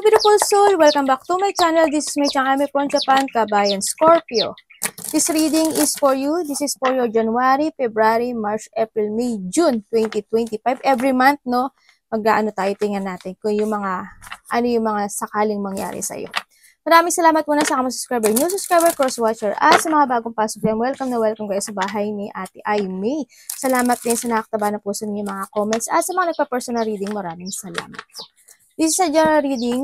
beautiful soul! Welcome back to my channel. This is my channel from Japan, Kabayan Scorpio. This reading is for you. This is for your January, February, March, April, May, June 2025. Every month, no? Mag-ano tayo, tingnan natin kung yung mga, ano yung mga sakaling mangyari sa'yo. Maraming salamat muna sa mga subscriber, new subscriber, cross-watcher, at sa mga bagong pasok yan. Welcome na welcome kayo sa bahay ni Ate Aimee. Salamat din sa nakataba na po sa inyo mga comments at sa mga nagpa-personal reading. Maraming salamat po. This is a general reading.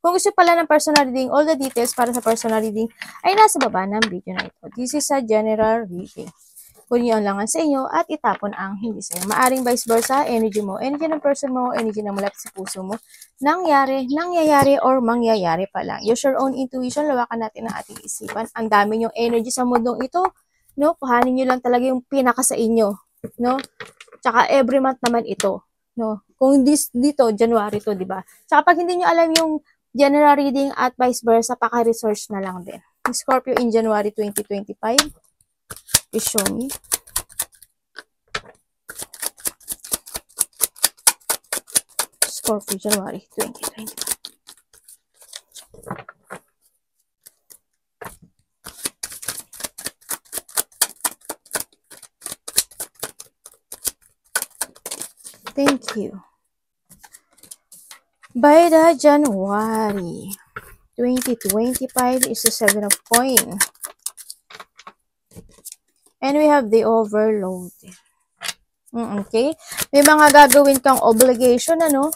Kung gusto pala ng personal reading, all the details para sa personal reading ay nasa baba ng video na ito. This is a general reading. Kunin yun lang sa inyo at itapon ang hindi sa inyo. Maaring vice versa, energy mo, energy ng person mo, energy na malapit sa puso mo, nangyayari, or mangyayari pa lang. Use your own intuition, lawakan natin ang ating isipan. Ang dami yung energy sa mundong ito, no? Kuhanin nyo lang talaga yung pinaka sa inyo, no? Tsaka every month naman ito. No, kung dito, January to, di ba? Tsaka pag hindi nyo alam yung general reading at vice versa, paka-research na lang din. Scorpio in January 2025. Please show me. Scorpio, January 2025. Thank you. By the January 2025 is the 7 of coin. And we have the overload. Okay? May mga gagawin kang obligation, ano?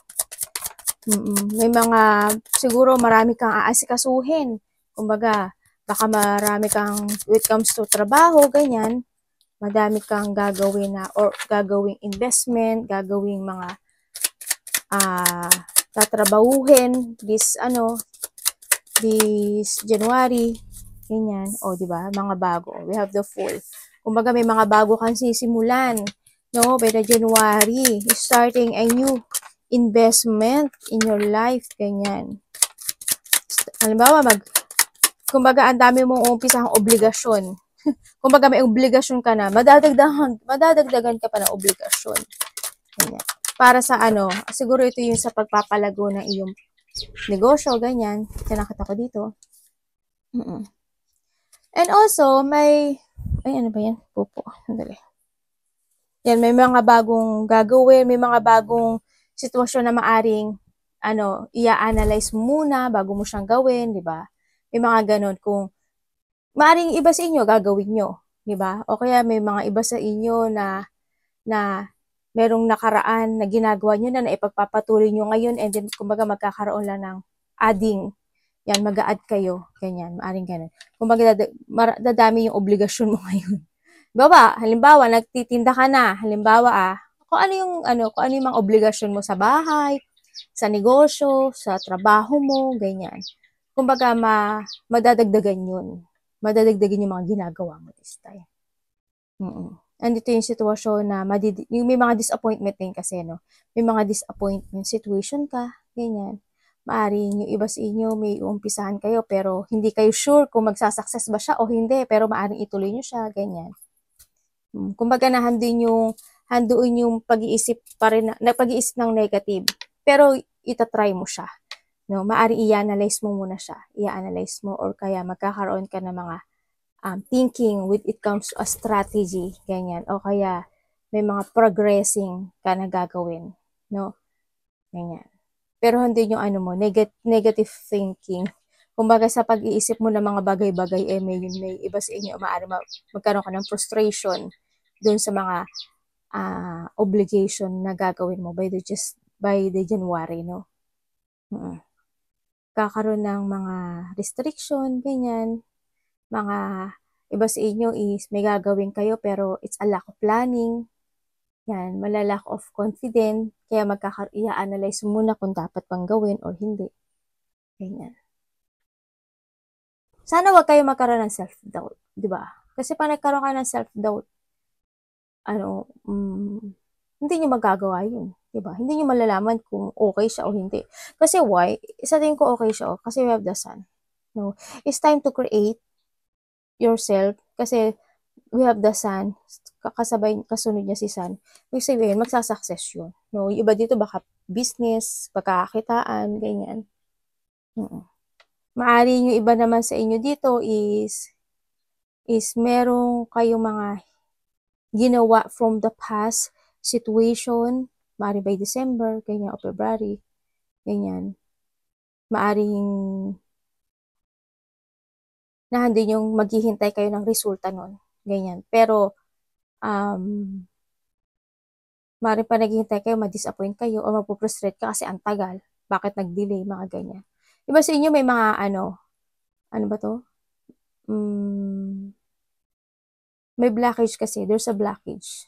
May mga, siguro marami kang aasikasuhin. Kumbaga, baka marami kang, when it comes to trabaho, ganyan. Madami kang gagawin na, or gagawing investment, gagawing mga, tatrabahuhin, this January, ganyan, o, diba, mga bago. We have the Fool. Kumbaga, may mga bago kang sisimulan, no, by the January, starting a new investment in your life, ganyan. Halimbawa, kumbaga, ang dami mong umpisang obligasyon. Kumbaga, may obligasyon ka na, madadagdagan ka pa ng obligasyon. Ganyan. Para sa siguro ito yung sa pagpapalago ng iyong negosyo, ganyan. Nakita ko dito. And also, ay, ano ba yan? Pupo. Sandali. Yan, may mga bagong gagawin, may mga bagong sitwasyon na maaring, i-analyze muna bago mo siyang gawin, di ba? May mga ganon. Kung maaring iba sa inyo, gagawin nyo, di ba? O kaya may mga iba sa inyo na merong nakaraan na ginagawa nyo na ipagpapatuloy nyo ngayon, and then kumbaga magkakaroon lang ng adding. Yan, mag-a-add kayo. Ganyan, maaring ganun. Kumbaga dadami yung obligasyon mo ngayon. Halimbawa, nagtitinda ka na. Halimbawa, kung ano yung mga obligasyon mo sa bahay, sa negosyo, sa trabaho mo, ganyan. Kumbaga, madadagdagan yun. Madadagdagan yung mga ginagawa mo this time. Andito yung sitwasyon na may mga disappointment din kasi, no? May mga disappointment situation ka, ganyan. Maaring yung iba sa inyo, may uumpisahan kayo, pero hindi kayo sure kung magsasucess ba siya o hindi, pero maaring ituloy nyo siya, ganyan. Kumbaga, handuin yung pag-iisip pa rin, pag-iisip ng negative, pero itatry mo siya. No, maaring i-analyze mo muna siya. I-analyze mo, or kaya magkakaroon ka ng mga thinking when it comes to a strategy, ganyan. O kaya may mga progressing ka na gagawin, no? Ganyan. Pero hindi yung negative thinking. Kumbaga sa pag-iisip mo ng mga bagay-bagay, may iba sa inyo, maaari magkaroon ka ng frustration dun sa mga obligation na gagawin mo by the January, no? Kakaroon ng mga restriction, ganyan. Mga iba sa inyo is may gagawin kayo pero it's a lack of planning. Yan, malalack of confidence. Kaya i-analyze muna kung dapat pang gawin or hindi. Ganyan. Sana wag kayo magkaroon ng self-doubt, di ba? Kasi pag nagkaroon kayo ng self-doubt, hindi nyo magagawa yun. Diba? Hindi nyo malalaman kung okay siya o hindi. Kasi why? Isa din ko okay siya, kasi we have the sun. No? It's time to create yourself, kasi we have the sun, kasunod niya si sun. Ibig sabihin, magsasucess yun. No? Yung iba dito baka business, pagkakakitaan, ganyan. Maaring yung iba naman sa inyo dito is merong kayong mga ginawa from the past situation, maaring by December, ganyan, o February, ganyan. Maaring nahandin yung maghihintay kayo ng resulta nun, ganyan. Pero, maaring pa naghihintay kayo, ma-disappoint kayo, o mapuprostrate ka kasi ang tagal. Bakit nag-delay, mga ganyan. Iba sa inyo may mga ano ba to? May blockage kasi, there's a blockage.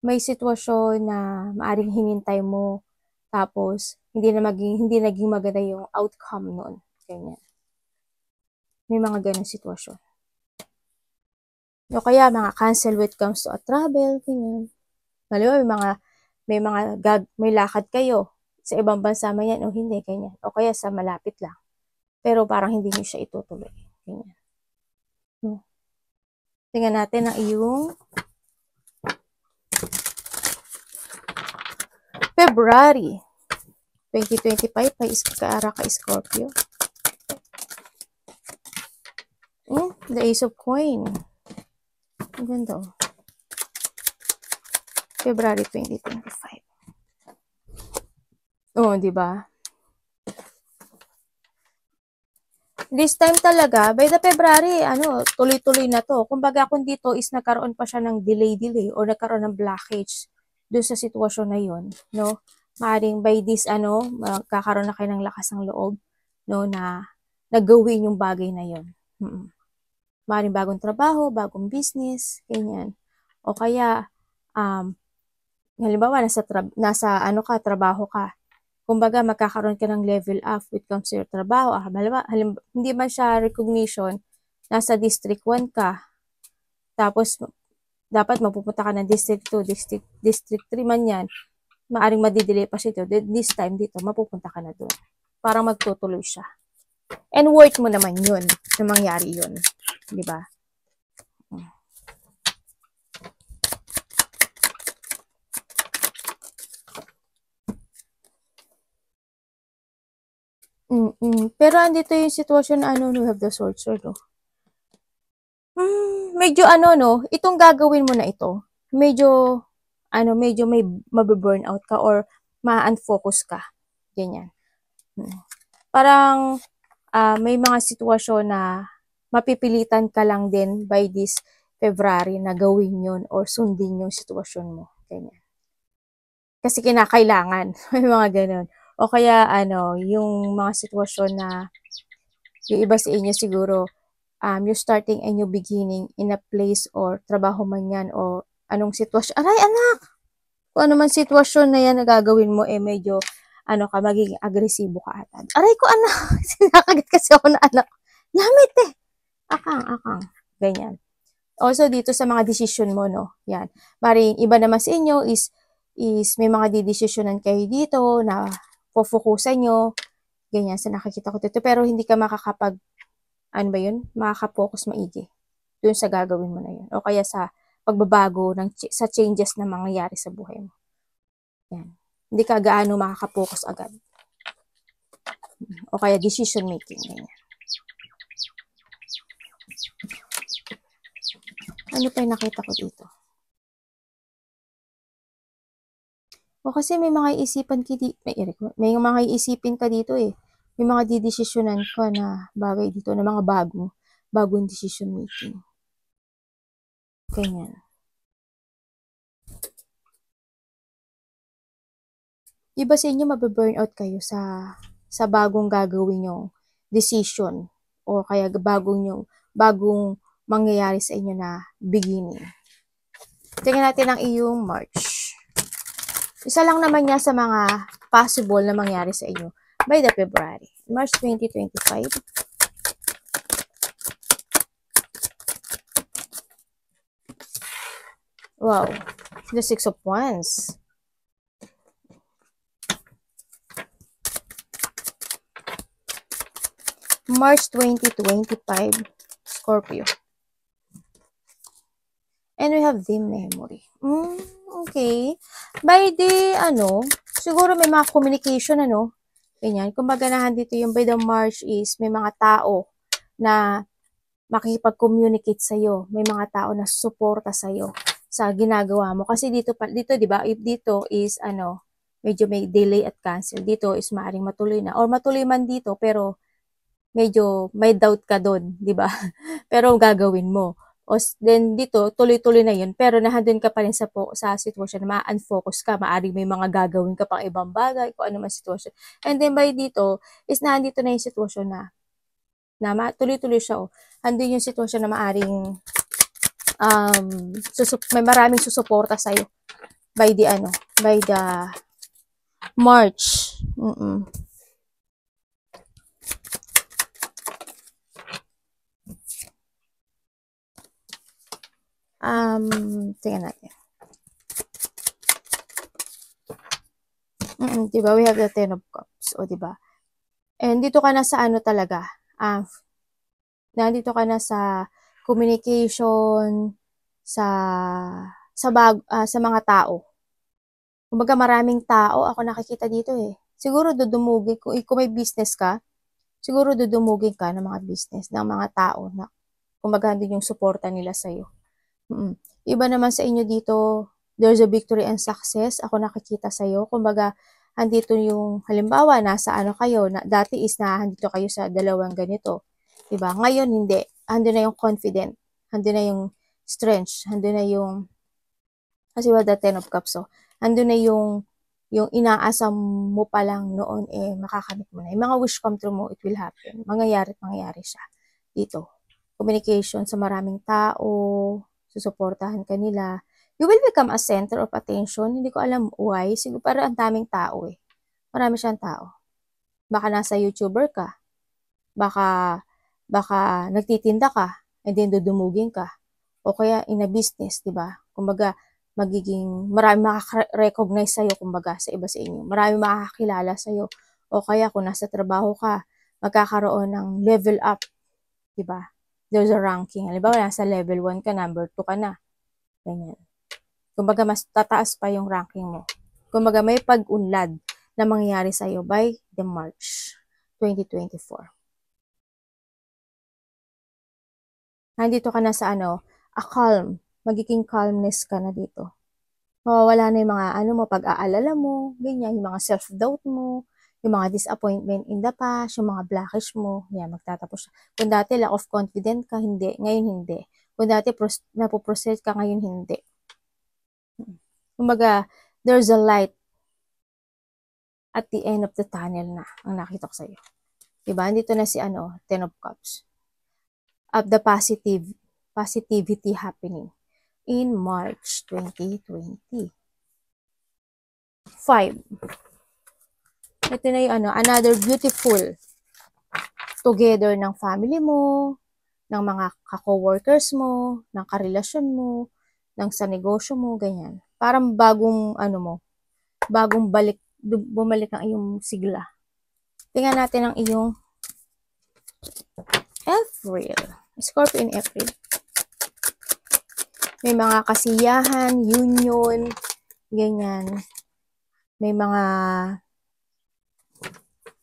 May sitwasyon na maaring hinintay mo, tapos hindi naging maganda yung outcome nun. Ganyan. May mga ganang sitwasyon. O kaya mga cancel when it comes to a travel, ganyan. Halimbawa, may lakad kayo sa ibang bansa man yan o hindi, ganyan. O kaya sa malapit lang. Pero parang hindi nyo siya itutuloy. Ganyan. Tingnan natin ang iyong February 2025 kaara ka Scorpio. The Ace of Coin. Ang ganda. February 2025. Di ba? This time talaga, by the February, tuloy-tuloy na to. Kumbaga kung dito is nagkaroon pa siya ng delay o nagkaroon ng blockage doon sa sitwasyon na yun, no? Maaring by this, magkakaroon na kayo ng lakas ng loob, no, na nagawin yung bagay na yun. Maaring bagong trabaho, bagong business, ganyan. O kaya, halimbawa, trabaho ka. Kumbaga, magkakaroon ka ng level up when it comes to your trabaho. Hindi man siya recognition, nasa District 1 ka, tapos dapat mapupunta ka ng District 2, District 3 man yan, maaring madidelay pa siya dito. This time dito, mapupunta ka na doon. Parang magtutuloy siya. And worth mo naman yun, na mangyari yun. Di ba? Pero andito yung sitwasyon na we have the sword, no? Medyo itong gagawin mo na ito, medyo may mabe-burnout ka or ma-unfocus ka. Ganyan. Parang may mga sitwasyon na mapipilitan ka lang din by this February na gawin yun or sundin yung sitwasyon mo. Ganyan. Kasi kinakailangan. May mga ganun. O kaya, yung mga sitwasyon na yung iba sa inyo siguro, you're starting a new beginning in a place or trabaho man yan o anong sitwasyon. Aray, anak! Kung ano man sitwasyon na yan na gagawin mo, medyo, magiging agresibo ka ata. Aray ko, anak! Sinakagat kasi ako na anak. Yamit eh! Akang. Ganyan. Also, dito sa mga decision mo, no? Yan. Maring iba naman sa inyo is may mga didesisyonan kayo dito na pufukusan nyo, ganyan, sa nakikita ko dito, pero hindi ka makaka-focus maigi dun sa gagawin mo na yun, o kaya sa pagbabago sa changes na mangyayari sa buhay mo. Yan. Hindi ka gaano makaka-focus agad. O kaya decision making, ganyan. Ano pa yung nakita ko dito? O kasi may mga iisipin ka dito eh. May mga didesisyonan ka na bagay dito, na mga bagong decision making. Ganyan. Iba sa inyo, mabe-burnout kayo sa bagong gagawin yung decision o kaya bagong mangyayari sa inyo na beginning. Tingnan natin ang iyong March. Isa lang naman niya sa mga possible na mangyari sa inyo by the February. March 2025. Wow. The Six of Wands. March 2025. Scorpio. And we have the memory. Okay. By the, siguro may mga communication, Ganyan. Kumbaga dito yung by the March is may mga tao na makikipag-communicate sa'yo. May mga tao na suporta sa'yo sa ginagawa mo. Kasi dito, di ba, if dito is, medyo may delay at cancel. Dito is maaring matuloy na. Or matuloy man dito, pero medyo may doubt ka doon, di ba? Pero gagawin mo. Then dito, tuloy-tuloy na yun, pero nandun ka pa rin sa sitwasyon na ma-unfocus ka, maaring may mga gagawin ka pang ibang bagay, kung ano man sitwasyon. And then by dito, is nandito na yung sitwasyon na tuloy-tuloy siya, andun yung sitwasyon na maaring may maraming susuporta sa'yo by the March. Tingnan natin. Diba? We have the Ten of Cups. O, diba? And dito ka na sa talaga. Nandito ka na sa communication, sa mga tao. Kumbaga maraming tao ako nakikita dito eh. Siguro dudumugin, kung may business ka, siguro dudumugin ka ng mga business, ng mga tao na kumbaga din yung suporta nila sa'yo. Iba naman sa inyo dito, there's a victory and success. Ako nakikita sa'yo. Kumbaga, andito yung, halimbawa, nasa kayo, dati is andito kayo sa dalawang ganito. Diba? Ngayon, hindi. Ando na yung confident. Ando na yung strength. Ando na yung, kasi the Ten of Cups, so, ando na yung inaasam mo pa lang noon, makakamit mo na. Yung mga wish come true mo, it will happen. Mangyayari siya. Dito. Communication sa maraming tao, susuportahan ka nila. You will become a center of attention. Hindi ko alam why. Siguro parang ang daming tao eh. Marami siyang tao. Baka nasa YouTuber ka. Baka nagtitinda ka. And then dudumugin ka. O kaya in a business, di ba? Kumbaga, marami makaka-recognize sa'yo, kumbaga, sa iba sa inyo. Marami makakakilala sa'yo. O kaya kung nasa trabaho ka, magkakaroon ng level up. Di ba? There's a ranking. Halimbawa, nasa level 1 ka, number 2 ka na. Ganyan. Kumbaga, mas tataas pa yung ranking mo. Kumbaga, may pag-unlad na mangyayari sa'yo by the March 2024. Nandito ka na sa a calm. Magiging calmness ka na dito. Mawawala na yung mga pag-aalala mo, ganyan, yung mga self-doubt mo, yung mga disappointment in the past, yung mga blockish mo, yan, magtatapos siya. Kung dati lack of confidence ka, hindi. Ngayon, hindi. Kung dati napoproceed ka, ngayon, hindi. Kumbaga, there's a light at the end of the tunnel na ang nakita ko sa'yo. Diba? Dito na si Ten of Cups. Of the positivity happening in March 2020. 5. Ito na yung another beautiful together ng family mo, ng mga ka-coworkers mo, ng karelasyon mo, ng sa negosyo mo, ganyan. Parang bagong bumalik ang iyong sigla. Tingnan natin ang iyong April. Scorpio in April. May mga kasiyahan, union, ganyan. May mga,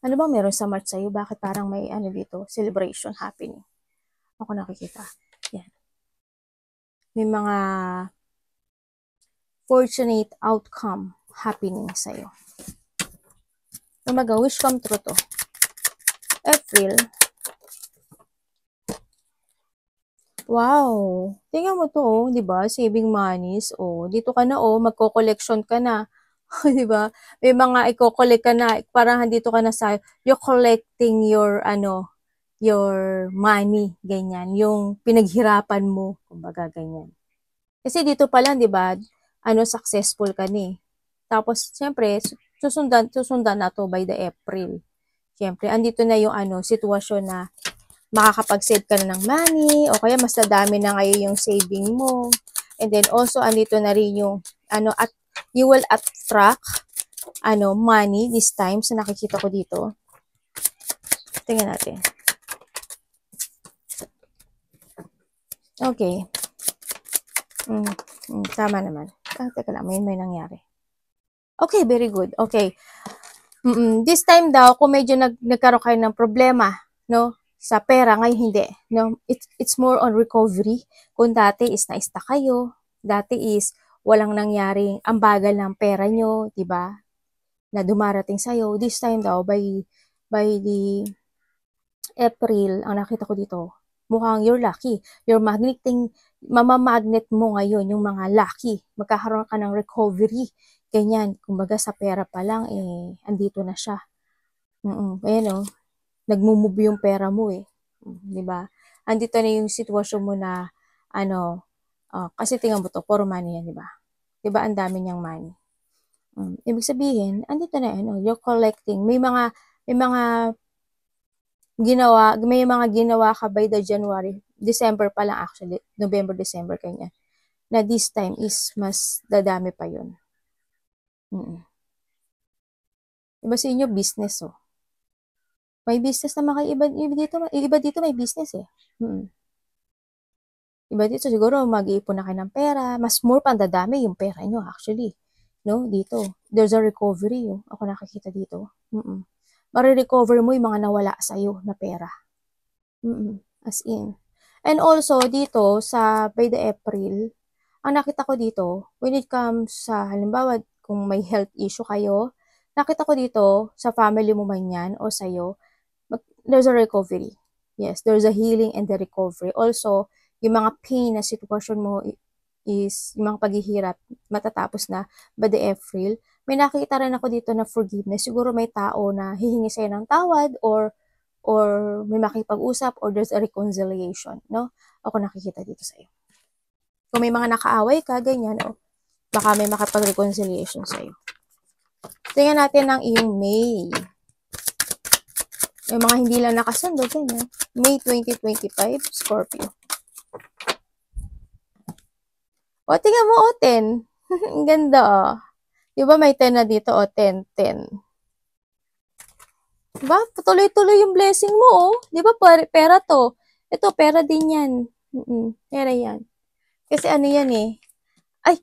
bang meron sa March sa'yo? Bakit parang may dito? Celebration happening. Ako nakikita. Yan. May mga fortunate outcome happening sa'yo. Kumbaga, wish come true to. April. Wow. Tingnan mo to, di ba? Saving monies. Dito ka na, magko-collection ka na. Di ba? May mga i-collect ka na. Parang dito ka na sa, you're collecting your, your money. Ganyan. Yung pinaghirapan mo. Kumbaga, ganyan. Kasi dito pa lang, di ba? Successful ka ni. Tapos, siyempre, susundan na to by the April. Siyempre, andito na yung sitwasyon na makakapag-save ka na ng money, o kaya mas nadami na ngayon yung saving mo. And then also, andito na rin yung, at you will attract, money this time. So, nakikita ko dito. Tingnan natin. Okay. Tama naman. Teka lang, may nangyari. Okay, very good. Okay. This time daw, kung medyo nagkaroon kayo ng problema, no, sa pera, ngayon hindi, no, it's more on recovery. Kung dati is na-stuck kayo, dati is walang nangyaring ang bagal ng pera nyo, di ba, na dumarating sa'yo. This time daw, by the April, ang nakita ko dito, mukhang you're lucky. You're mamamagnet mo ngayon yung mga lucky. Magkakaroon ka ng recovery. Ganyan. Kumbaga sa pera pa lang, andito na siya. Ayan nagmumove yung pera mo di ba? Andito na yung sitwasyon mo na, kasi tingnan mo to, puro money yan, di ba? Di ba, ang dami niyang money. Ibig sabihin, andito na, you're collecting. May mga ginawa ka by the January, December pa lang actually, November, December, kanya, na this time is mas dadami pa yun. Iba sa inyo, business, May business naman kayo, iba dito may business Iba dito, siguro mag-iipon na kayo ng pera, mas more pang dadami yung pera nyo actually. No, dito, there's a recovery, ako nakikita dito. Marirecover mo yung mga nawala sa'yo na pera. As in. And also, dito, by the April, ang nakita ko dito, when it comes sa, halimbawa, kung may health issue kayo, nakita ko dito, sa family mo man yan, o sa'yo, there's a recovery. Yes, there's a healing and the recovery. Also, yung mga pain na sitwasyon mo is, yung mga paghihirap, matatapos na by the April. May nakita rin ako dito na forgiveness. Siguro may tao na hihingi sa'yo ng tawad or may makipag-usap or there's a reconciliation, no? Ako nakikita dito sa'yo. Kung may mga nakaaway ka, ganyan, baka may makipag-reconciliation sa'yo. Tingnan natin ang iyong May. Yung mga hindi lang nakasundo, ganyan. May 2025, Scorpio. Tingnan mo, 10. Ang ganda, Diba may 10 na dito, 10, 10. Diba? Tuloy-tuloy yung blessing mo, Diba, pera to. Ito, pera din yan. Pera yan. Kasi ano yan Ay!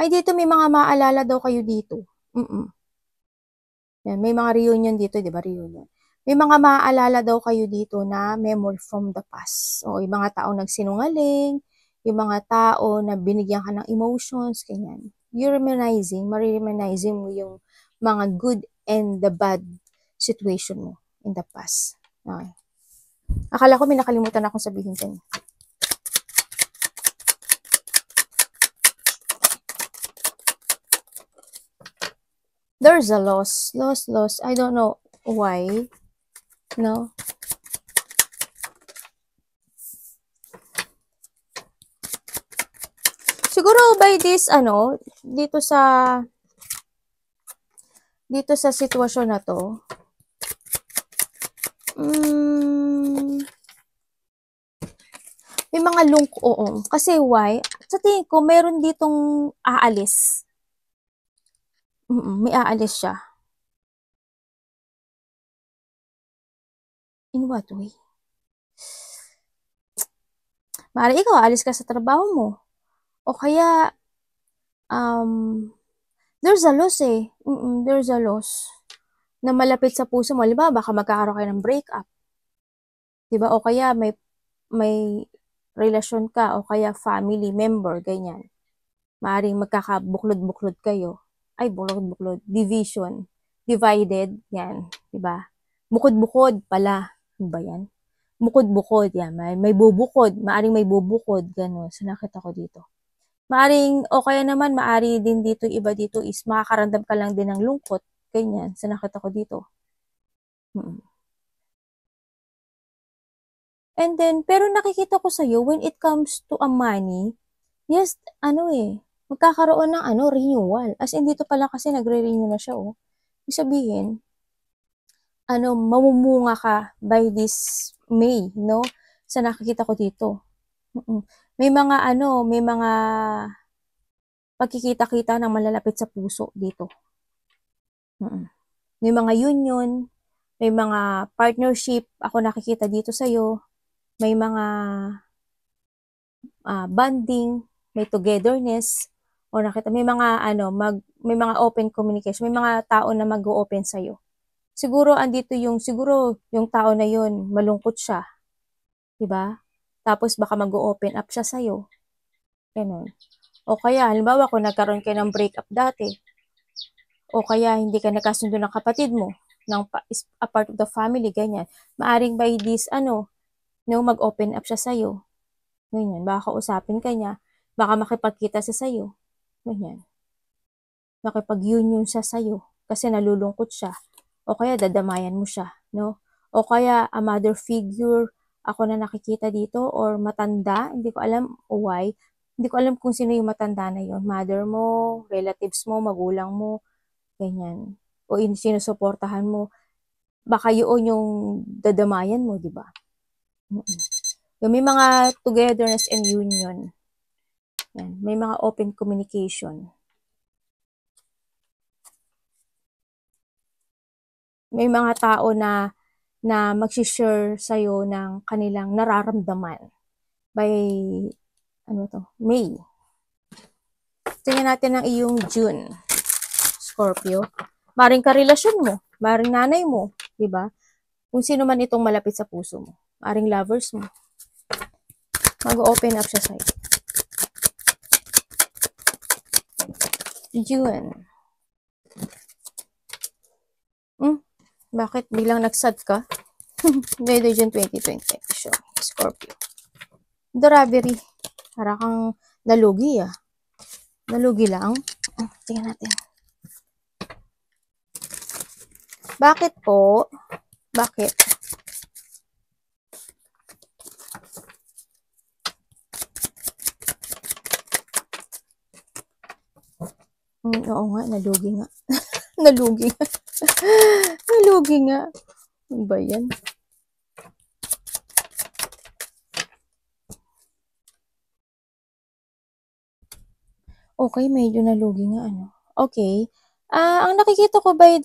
Ay, dito may mga maalala daw kayo dito. Yan, may mga reunion dito, di ba? Reunion. May mga maaalala daw kayo dito na memory from the past. O, yung mga taong nagsinungaling, yung mga tao na binigyan ka ng emotions, ganyan. You're marireminizing mo yung mga good and the bad situation mo in the past. Okay. Akala ko may nakalimutan akong sabihin din. There's a loss. I don't know why. No? Siguro by this, dito sa sitwasyon na to, may mga Kasi why? Sa tingin ko, meron ditong aalis. May aalis siya. In what way? Maaari ikaw, aalis ka sa trabaho mo. O kaya, there's a loss there's a loss na malapit sa puso mo. Diba, baka magkakaroon kayo ng breakup. Diba? O kaya may relasyon ka o kaya family member, ganyan. Maaring magkakabuklod-buklod kayo. Ay, buklod-buklod. Division. Divided. Yan. Diba? Bukod-bukod pala. Ano ba yan? Bukod-bukod. Yan. May bubukod. Maaring may bubukod. Gano'n. So, nakita ko dito. Maaring, o kaya naman, maari din dito, iba dito is makakaramdam ka lang din ng lungkot. Ganyan. So, nakita ko dito. And then, pero nakikita ko sa'yo, when it comes to a money, yes, magkakaroon ng renewal. As in, dito pala kasi nagre-renew na siya, Ibig sabihin, mamumunga ka by this May, no? Sa nakikita ko dito. May mga, may mga pagkikita-kita ng malalapit sa puso dito. May mga union, may mga partnership, ako nakikita dito sa'yo. may mga bonding, may togetherness, o nakita, may mga may mga open communication, may mga tao na mag-o-open sa'yo. Siguro siguro yung tao na yun, malungkot siya, 'di ba? Tapos baka mag-o-open up siya sa'yo. Ganun. O kaya, halimbawa, kung nagkaroon kayo ng breakup dati, o kaya hindi ka nagkasundo ng kapatid mo, is a part of the family, ganyan. Maaring by this, mag-open up siya sa'yo. Ganyan. Baka kausapin ka niya, baka makipagkita siya sa'yo. Ganyan. Makipag-union siya sa'yo kasi nalulungkot siya. O kaya dadamayan mo siya, no? O kaya a mother figure ako na nakikita dito, or matanda, hindi ko alam why. Hindi ko alam kung sino yung matanda na yon. Mother mo, relatives mo, magulang mo, ganyan. O sinusuportahan mo. Baka yun yung dadamayan mo, di ba? Yung may mga togetherness and union. Yan. May mga open communication. May mga tao na mag-share sa'yo ng kanilang nararamdaman by May. Tingnan natin ang iyong June, Scorpio. Maring karelasyon mo, maring nanay mo, di ba? Kung sino man itong malapit sa puso mo, maring lovers mo. Mag-open up siya sa'yo. June. Bakit biglang nagsad ka? May June 2020. Sure. Scorpio. Strawberry. Para kang nalugi Nalugi lang. Tingnan natin. Bakit po? Bakit? Oo nga, nalugi nga. Nalugi nga. Nalugi nga. Ano ba yan? Okay, medyo nalugi nga, Okay. Ang nakikita ko by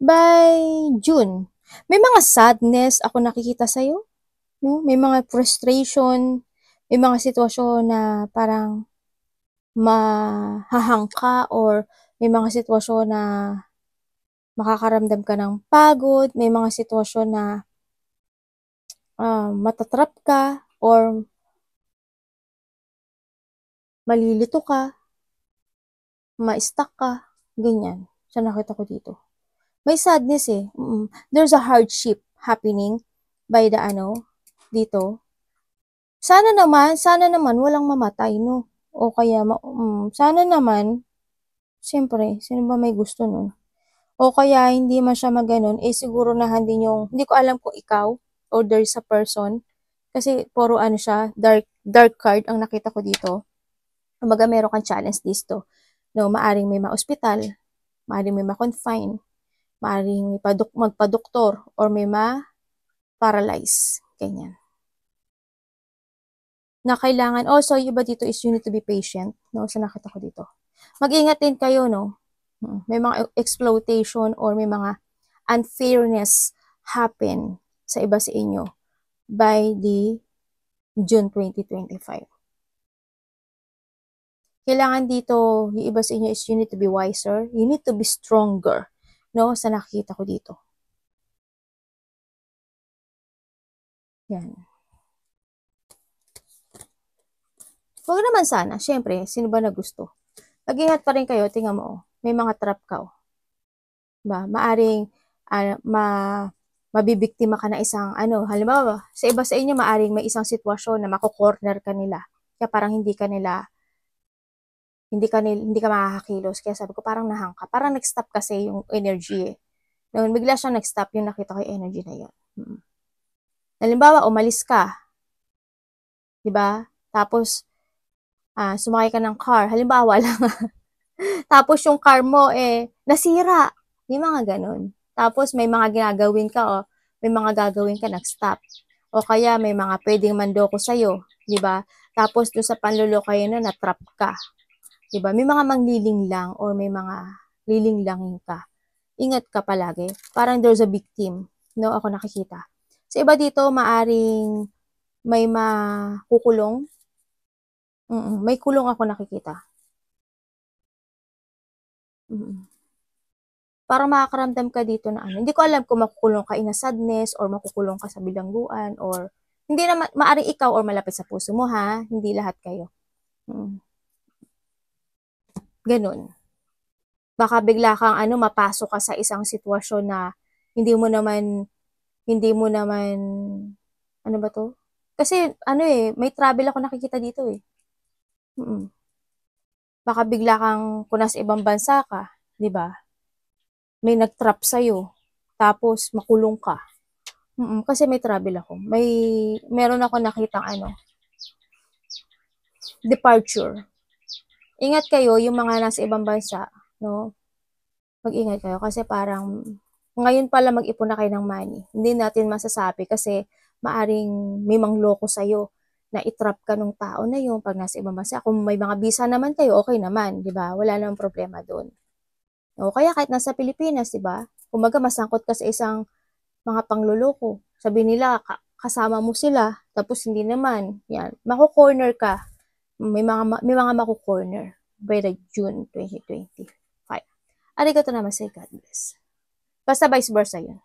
by June, may mga sadness ako nakikita sa'yo, no? May mga frustration, may mga sitwasyon na parang mahahang ka, or may mga sitwasyon na makakaramdam ka ng pagod, may mga sitwasyon na matatrap ka, or malilito ka, ma-stuck ka, ganyan. Sa nakita ko dito. May sadness There's a hardship happening by dito. Sana naman walang mamatay, no? O kaya, sana naman, siyempre, sino ba may gusto nun? O kaya, hindi man siya maganon, siguro na hindi ko alam kung ikaw, or there's a person, kasi puro siya, dark card ang nakita ko dito. Umaga meron kang challenge dito. No, maaring may ma-hospital, maaring may ma-confine, maaring magpa-doktor, or may ma-paralyze. Ganyan. Na kailangan, also, yung iba dito is you need to be patient, no? Sa nakita ko dito. Mag-ingat din kayo, no? May mga exploitation or may mga unfairness happen sa iba sa inyo by the June 2025. Kailangan dito, yung iba sa inyo is you need to be wiser, you need to be stronger, no? Sa nakita ko dito. Yan. Huwag naman sana. Siyempre, sino ba na gusto? Mag-ingat pa rin kayo. Tingnan mo, may mga trap ka. Ba? Maaring mabibiktima ka na isang halimbawa, sa iba sa inyo, maaring may isang sitwasyon na mako-corner ka nila. Kaya parang hindi ka makakakilos. Kaya sabi ko, parang nahang ka. Parang nag-stop kasi yung energy Noon, bigla siyang nag-stop yung nakita ko yung energy na yun. Halimbawa, umalis ka. Diba? Tapos, sumakay ka ng car. Halimbawa lang. Tapos yung car mo, nasira. Yung mga ganun. Tapos may mga ginagawin ka, may mga gagawin ka, nag-stop. O kaya may mga pwedeng mandoko sa'yo. Diba? Tapos doon sa panluloko yun na, natrap ka. Diba? May mga mangliling lang, or may mga lilinglangin ka. Ingat ka palagi. Parang there's a victim. No, ako nakikita. Sa iba dito, maaring may makukulong. May kulong ako nakikita. Parang makakaramdam ka dito na ano. Hindi ko alam kung makukulong ka in a sadness or makukulong ka sa bilangguan or hindi naman, maaring ikaw or malapit sa puso mo ha. Hindi lahat kayo. Ganun. Baka bigla kang ano, mapasok ka sa isang sitwasyon na hindi mo naman, ano ba to? Kasi ano eh, may travel ako nakikita dito eh. Baka bigla kang, kung nasa ibang bansa ka, di ba? May nag-trap sa'yo, tapos makulong ka. Kasi may travel ako. Meron ako nakitang ano, departure. Ingat kayo, yung mga nasa ibang bansa, no? Mag-ingat kayo kasi parang ngayon pala mag-ipon na kayo ng money. Hindi natin masasabi kasi maaring may mangloko sa'yo na itrap ka ng tao na yun pag nasa ibang bansa. Kung may mga visa naman kayo, okay naman, di ba? Wala namang problema doon. O kaya kahit nasa Pilipinas, di ba? Kumaga masangkot ka sa isang mga pangloloko. Sabi nila, kasama mo sila, tapos hindi naman. Yan, mako-corner ka. May mga mako-corner by the June 2025. Arigato naman say God bless. Basta vice versa yun.